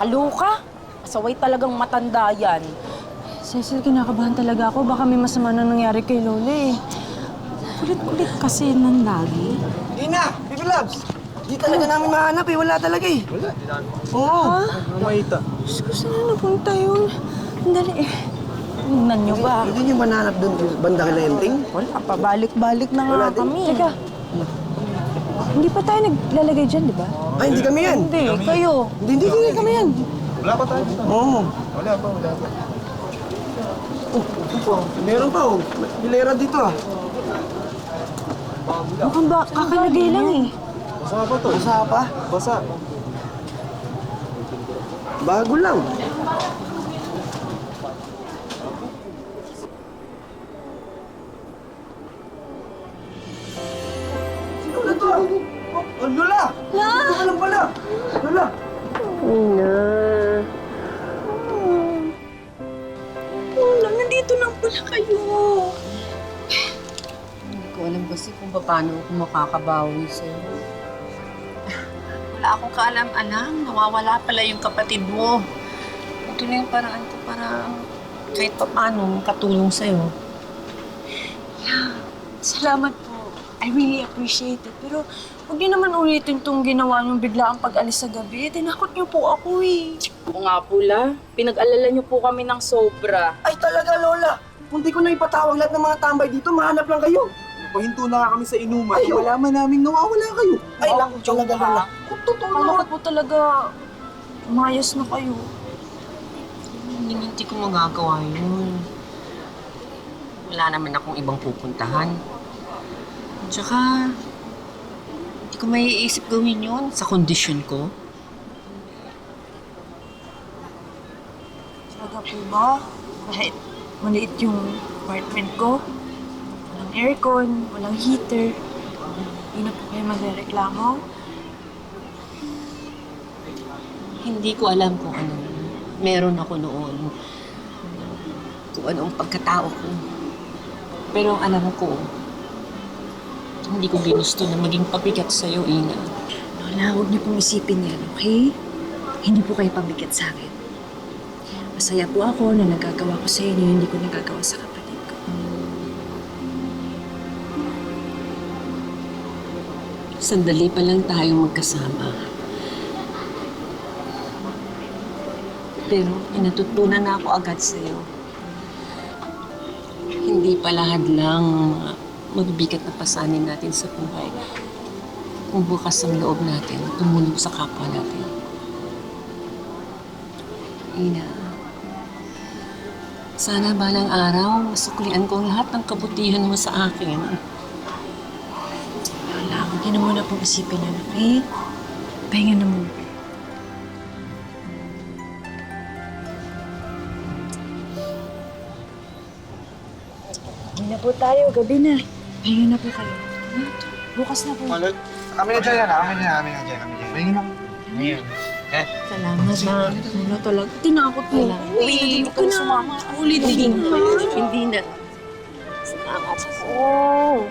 Kaloka? Asaway talagang matanda yan. Cecil, kinakabahan talaga ako. Baka may masama na nangyari kay Lola eh. Kulit-kulit kasi nan lagi. Hindi na! Baby Loves! Di talaga namin mahanap eh. Wala talaga eh. Wala? Oo. Ha? Diyos ko, saan napunta yun? Andali eh. Tingnan nyo ba? Hindi niyo ba nahanap doon banda kila Enting? Wala pa, balik-balik na nga Wala din. kami. Teka, hindi pa tayo naglalagay dyan, di ba? Ay, hindi kami yan. Hindi, kayo. Hindi kami yan. Wala pa tayo dito. Oo. Wala pa. Meron pa oh. Hilera dito ah. Mukhang ba kakalagay lang eh. Basa pa to. Basa pa? Basa. Bago lang. Sino na to? Oh, Lola! Ito ka lang pala. Lola! Wala, nandito lang pala kayo. Hindi ko alam kasi kung paano ako makakabawi sa'yo. Wala akong kaalam-alam. Nawawala pala yung kapatid mo. Ito na yung paraan ko para kahit paano makatulong sa'yo. Salamat po. I really appreciate it. Pero huwag niyo naman ulitin itong ginawa niyong biglaang pag-alis sa gabi. Tinakot niyo po ako eh. Oo nga pula, pinag-alala niyo po kami ng sobra. Ay talaga, Lola! Kung di ko na ipatawag lahat ng mga tambay dito, mahanap lang kayo. Pahinto na nga kami sa inuman. Ayaw. Malaman namin nawawala kayo. Ay, naku, talaga, Lola. Kung totoo Akala ko po talaga umayos na kayo. Hindi ko magagawa yun. Wala naman akong ibang pupuntahan. Tsaka, hindi ko maiisip gawin yun sa kondisyon ko. Talaga po ba? Kahit maliit yung apartment ko, walang aircon, walang heater, hindi na po kayo magrereklamo. Hindi ko alam kung ano meron ako noon. Kung ano ang pagkatao ko. Pero ang alam ko, hindi ko ginusto na maging pabigat sa'yo, Ina. Lola, huwag niyo pong isipin yan, okay? Hindi po kayo pabigat sa akin. Masaya po ako na nagagawa ko sa inyo, hindi ko nagagawa sa kapatid ko. Sandali pa lang tayo magkasama. Pero pinatutunan na ako agad sa'yo. Hindi pala hadlang mabibigat na pasanin natin sa buhay. Kung bukas ang loob natin, tumulong sa kapwa natin. Ina, sana balang araw, masuklian ko ang lahat ng kabutihan mo sa akin. Lola, huwag niyo na muna pong isipin yan, okay? Pahinga na muna. Hindi na po tayo, gabi na. Pahinga na po kayo. Ha? Bukas na po. Kami na dyan yan. Kami na dyan. Tingin lang. Salamat na. Wala talaga. Tinakot mo. Uy, Huwag ka na. Ulitin. Hindi na. Salamat. Oh.